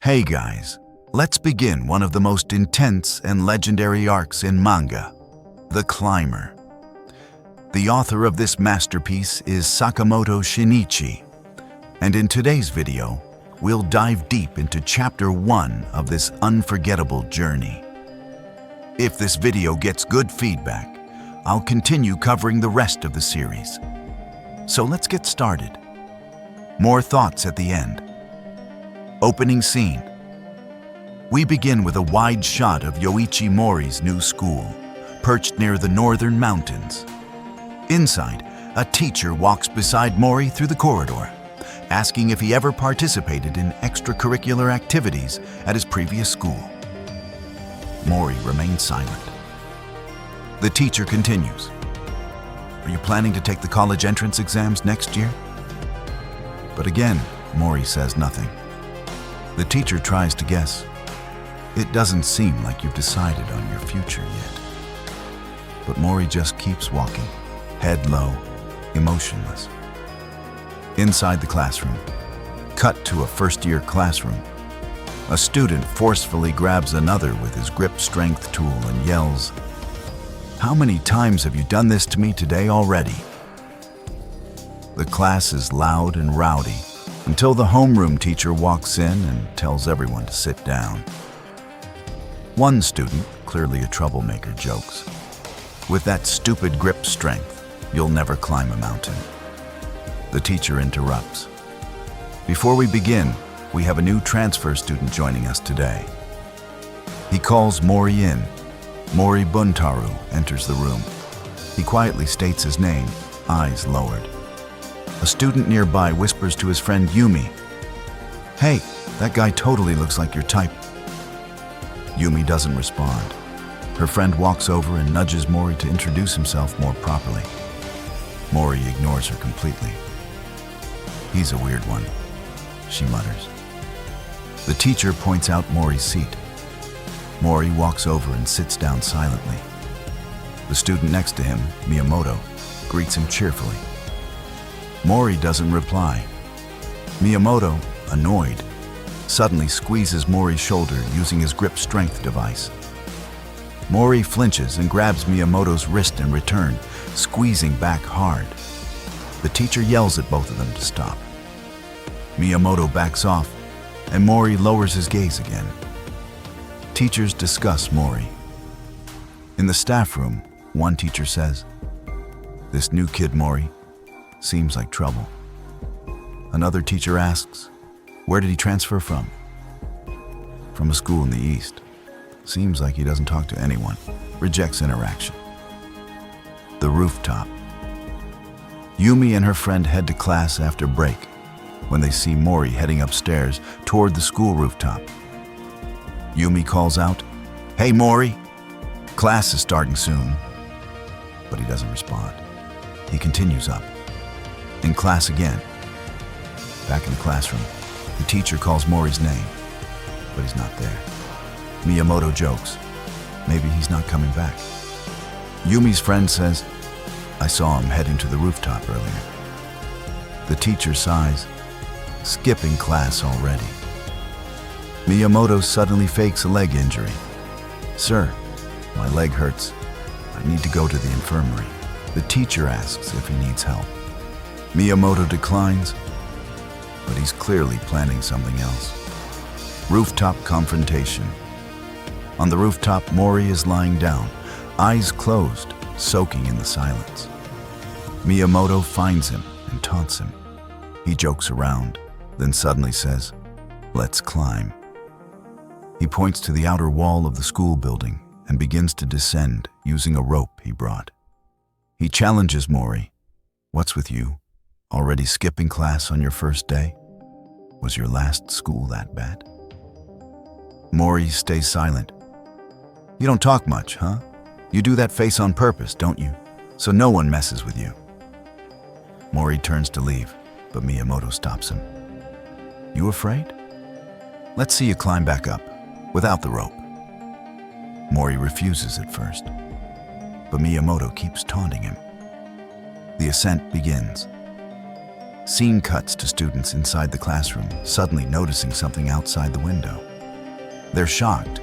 Hey guys, let's begin one of the most intense and legendary arcs in manga, The Climber. The author of this masterpiece is Sakamoto Shinichi, and in today's video, we'll dive deep into Chapter 1 of this unforgettable journey. If this video gets good feedback, I'll continue covering the rest of the series. So let's get started. More thoughts at the end. Opening scene. We begin with a wide shot of Yoichi Mori's new school, perched near the northern mountains. Inside, a teacher walks beside Mori through the corridor, asking if he ever participated in extracurricular activities at his previous school. Mori remains silent. The teacher continues. Are you planning to take the college entrance exams next year? But again, Mori says nothing. The teacher tries to guess. It doesn't seem like you've decided on your future yet. But Mori just keeps walking, head low, emotionless. Inside the classroom, cut to a first-year classroom. A student forcefully grabs another with his grip strength tool and yells, "How many times have you done this to me today already?" The class is loud and rowdy until the homeroom teacher walks in and tells everyone to sit down. One student, clearly a troublemaker, jokes, "With that stupid grip strength, you'll never climb a mountain." The teacher interrupts. Before we begin, we have a new transfer student joining us today. He calls Mori in. Mori Buntarou enters the room. He quietly states his name, eyes lowered. A student nearby whispers to his friend Yumi, "Hey, that guy totally looks like your type." Yumi doesn't respond. Her friend walks over and nudges Mori to introduce himself more properly. Mori ignores her completely. "He's a weird one," she mutters. The teacher points out Mori's seat. Mori walks over and sits down silently. The student next to him, Miyamoto, greets him cheerfully. Mori doesn't reply. Miyamoto, annoyed, suddenly squeezes Mori's shoulder using his grip strength device. Mori flinches and grabs Miyamoto's wrist in return, squeezing back hard. The teacher yells at both of them to stop. Miyamoto backs off, and Mori lowers his gaze again. Teachers discuss Mori. In the staff room, one teacher says, "This new kid, Mori, seems like trouble." Another teacher asks, "Where did he transfer from?" "From a school in the East. Seems like he doesn't talk to anyone. Rejects interaction." The rooftop. Yumi and her friend head to class after break when they see Mori heading upstairs toward the school rooftop. Yumi calls out, "Hey Mori, class is starting soon." But he doesn't respond. He continues up. In class again. Back in the classroom, the teacher calls Mori's name, but he's not there. Miyamoto jokes, maybe he's not coming back. Yumi's friend says, "I saw him heading to the rooftop earlier." The teacher sighs, skipping class already. Miyamoto suddenly fakes a leg injury. "Sir, my leg hurts. I need to go to the infirmary." The teacher asks if he needs help. Miyamoto declines, but he's clearly planning something else. Rooftop confrontation. On the rooftop, Mori is lying down, eyes closed, soaking in the silence. Miyamoto finds him and taunts him. He jokes around, then suddenly says, "Let's climb." He points to the outer wall of the school building and begins to descend using a rope he brought. He challenges Mori, "What's with you? Already skipping class on your first day? Was your last school that bad?" Mori stays silent. "You don't talk much, huh? You do that face on purpose, don't you? So no one messes with you." Mori turns to leave, but Miyamoto stops him. "You afraid? Let's see you climb back up, without the rope." Mori refuses at first, but Miyamoto keeps taunting him. The ascent begins. Scene cuts to students inside the classroom, suddenly noticing something outside the window. They're shocked.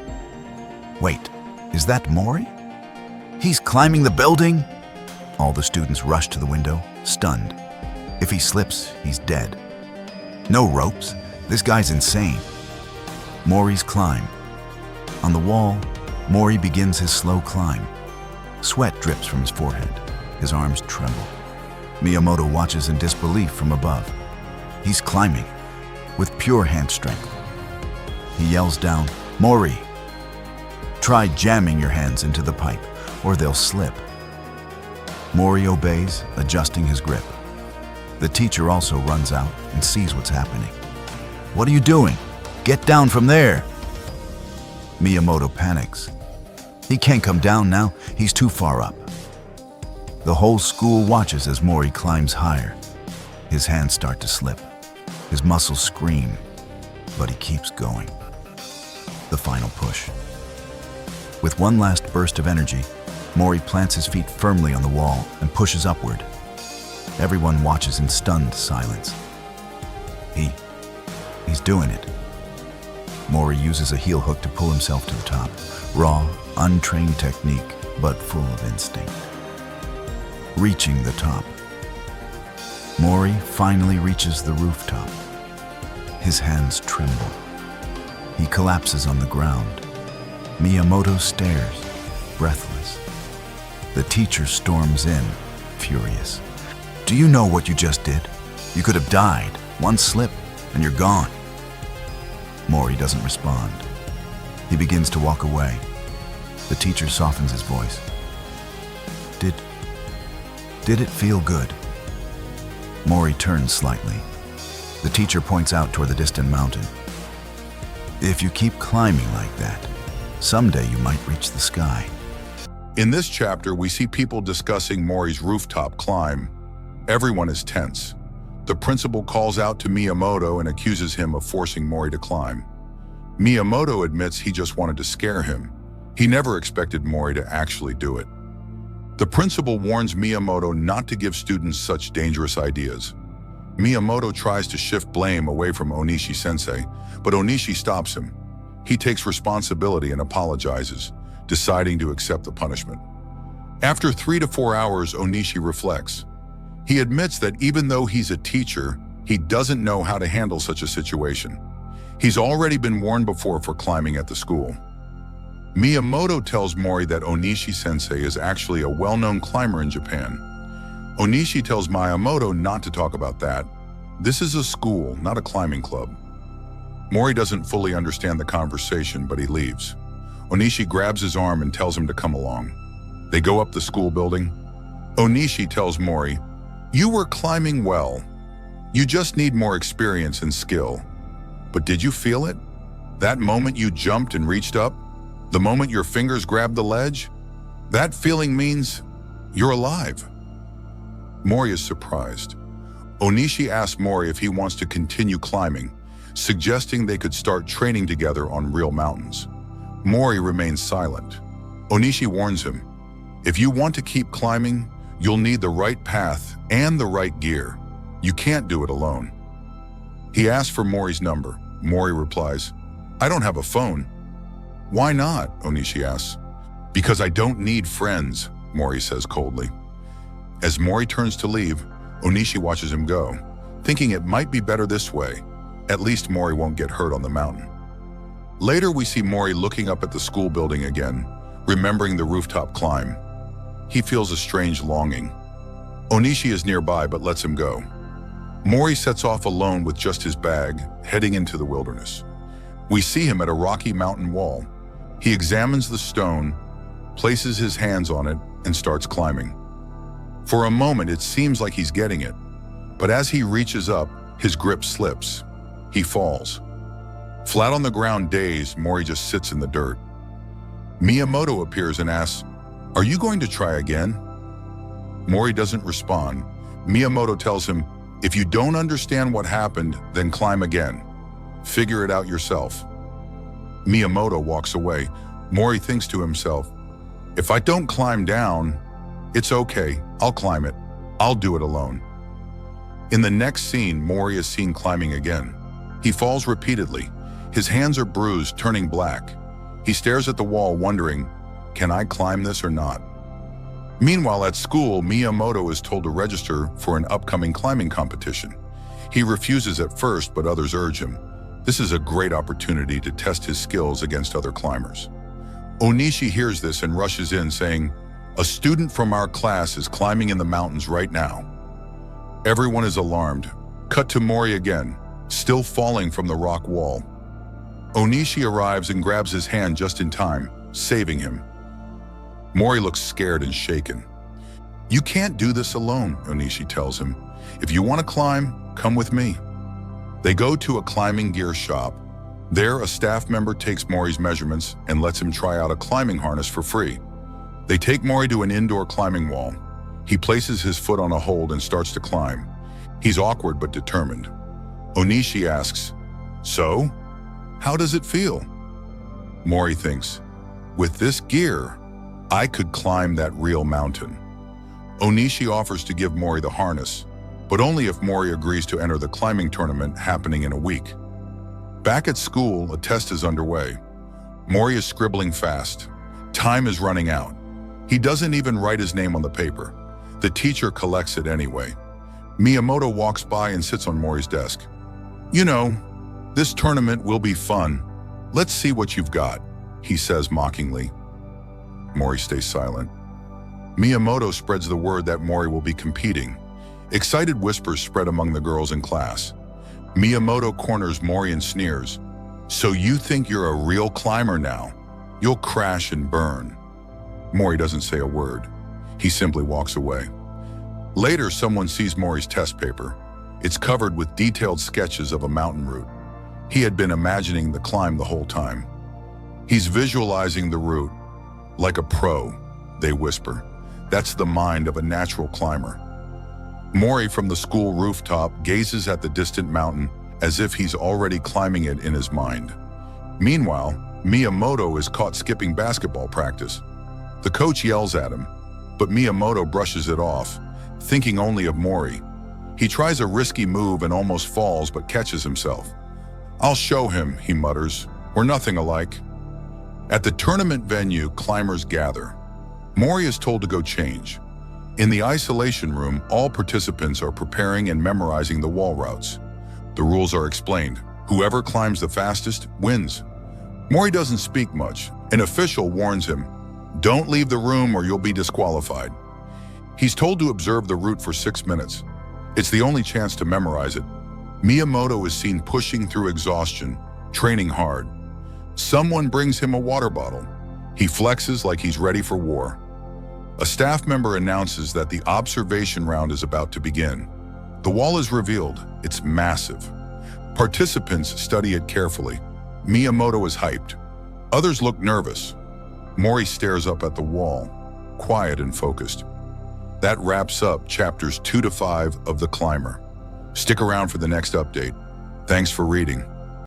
Wait, is that Mory? He's climbing the building? All the students rush to the window, stunned. If he slips, he's dead. No ropes. This guy's insane. Mory's climb. On the wall, Mory begins his slow climb. Sweat drips from his forehead. His arms tremble. Miyamoto watches in disbelief from above. He's climbing, with pure hand strength. He yells down, "Mory! Try jamming your hands into the pipe, or they'll slip." Mory obeys, adjusting his grip. The teacher also runs out and sees what's happening. "What are you doing? Get down from there!" Miyamoto panics. He can't come down now, he's too far up. The whole school watches as Mory climbs higher. His hands start to slip. His muscles scream, but he keeps going. The final push. With one last burst of energy, Mory plants his feet firmly on the wall and pushes upward. Everyone watches in stunned silence. He's doing it. Mory uses a heel hook to pull himself to the top. Raw, untrained technique, but full of instinct. Reaching the top. Mory finally reaches the rooftop. His hands tremble. He collapses on the ground. Miyamoto stares, breathless. The teacher storms in, furious. "Do you know what you just did? You could have died. One slip, and you're gone." Mory doesn't respond. He begins to walk away. The teacher softens his voice. Did it feel good?" Mory turns slightly. The teacher points out toward the distant mountain. "If you keep climbing like that, someday you might reach the sky." In this chapter, we see people discussing Mory's rooftop climb. Everyone is tense. The principal calls out to Miyamoto and accuses him of forcing Mory to climb. Miyamoto admits he just wanted to scare him. He never expected Mory to actually do it. The principal warns Miyamoto not to give students such dangerous ideas. Miyamoto tries to shift blame away from Onishi-sensei, but Onishi stops him. He takes responsibility and apologizes, deciding to accept the punishment. After 3 to 4 hours, Onishi reflects. He admits that even though he's a teacher, he doesn't know how to handle such a situation. He's already been warned before for climbing at the school. Miyamoto tells Mory that Onishi-sensei is actually a well-known climber in Japan. Onishi tells Miyamoto not to talk about that. This is a school, not a climbing club. Mory doesn't fully understand the conversation, but he leaves. Onishi grabs his arm and tells him to come along. They go up the school building. Onishi tells Mory, "You were climbing well. You just need more experience and skill. But did you feel it? That moment you jumped and reached up? The moment your fingers grabbed the ledge? That feeling means you're alive." Mory is surprised. Onishi asks Mory if he wants to continue climbing, suggesting they could start training together on real mountains. Mory remains silent. Onishi warns him, "If you want to keep climbing, you'll need the right path and the right gear. You can't do it alone." He asks for Mory's number. Mory replies, "I don't have a phone." "Why not?" Onishi asks. "Because I don't need friends," Mory says coldly. As Mory turns to leave, Onishi watches him go, thinking it might be better this way. At least Mory won't get hurt on the mountain. Later, we see Mory looking up at the school building again, remembering the rooftop climb. He feels a strange longing. Onishi is nearby but lets him go. Mory sets off alone with just his bag, heading into the wilderness. We see him at a rocky mountain wall. He examines the stone, places his hands on it, and starts climbing. For a moment, it seems like he's getting it, but as he reaches up, his grip slips. He falls. Flat on the ground, dazed, Mory just sits in the dirt. Miyamoto appears and asks, "Are you going to try again?" Mory doesn't respond. Miyamoto tells him, "If you don't understand what happened, then climb again. Figure it out yourself." Miyamoto walks away. Mory thinks to himself, "If I don't climb down, it's okay, I'll climb it. I'll do it alone." In the next scene, Mory is seen climbing again. He falls repeatedly. His hands are bruised, turning black. He stares at the wall, wondering, can I climb this or not? Meanwhile, at school, Miyamoto is told to register for an upcoming climbing competition. He refuses at first, but others urge him. This is a great opportunity to test his skills against other climbers. Onishi hears this and rushes in, saying, "A student from our class is climbing in the mountains right now." Everyone is alarmed. Cut to Mory again, still falling from the rock wall. Onishi arrives and grabs his hand just in time, saving him. Mory looks scared and shaken. "You can't do this alone," Onishi tells him. "If you want to climb, come with me." They go to a climbing gear shop. There, a staff member takes Mory's measurements and lets him try out a climbing harness for free. They take Mory to an indoor climbing wall. He places his foot on a hold and starts to climb. He's awkward but determined. Onishi asks, "So, how does it feel?" Mory thinks, "With this gear, I could climb that real mountain." Onishi offers to give Mory the harness, but only if Mory agrees to enter the climbing tournament happening in a week. Back at school, a test is underway. Mory is scribbling fast. Time is running out. He doesn't even write his name on the paper. The teacher collects it anyway. Miyamoto walks by and sits on Mory's desk. "You know, this tournament will be fun. Let's see what you've got," he says mockingly. Mory stays silent. Miyamoto spreads the word that Mory will be competing. Excited whispers spread among the girls in class. Miyamoto corners Mory and sneers. "So you think you're a real climber now? You'll crash and burn." Mory doesn't say a word. He simply walks away. Later, someone sees Mory's test paper. It's covered with detailed sketches of a mountain route. He had been imagining the climb the whole time. He's visualizing the route. "Like a pro," they whisper. "That's the mind of a natural climber." Mory from the school rooftop gazes at the distant mountain as if he's already climbing it in his mind. Meanwhile, Miyamoto is caught skipping basketball practice. The coach yells at him, but Miyamoto brushes it off, thinking only of Mory. He tries a risky move and almost falls but catches himself. "I'll show him," he mutters. "We're nothing alike." At the tournament venue, climbers gather. Mory is told to go change. In the isolation room, all participants are preparing and memorizing the wall routes. The rules are explained. Whoever climbs the fastest wins. Mory doesn't speak much. An official warns him, "Don't leave the room or you'll be disqualified." He's told to observe the route for 6 minutes. It's the only chance to memorize it. Miyamoto is seen pushing through exhaustion, training hard. Someone brings him a water bottle. He flexes like he's ready for war. A staff member announces that the observation round is about to begin. The wall is revealed. It's massive. Participants study it carefully. Miyamoto is hyped. Others look nervous. Mory stares up at the wall, quiet and focused. That wraps up chapters 2 to 5 of The Climber. Stick around for the next update. Thanks for reading.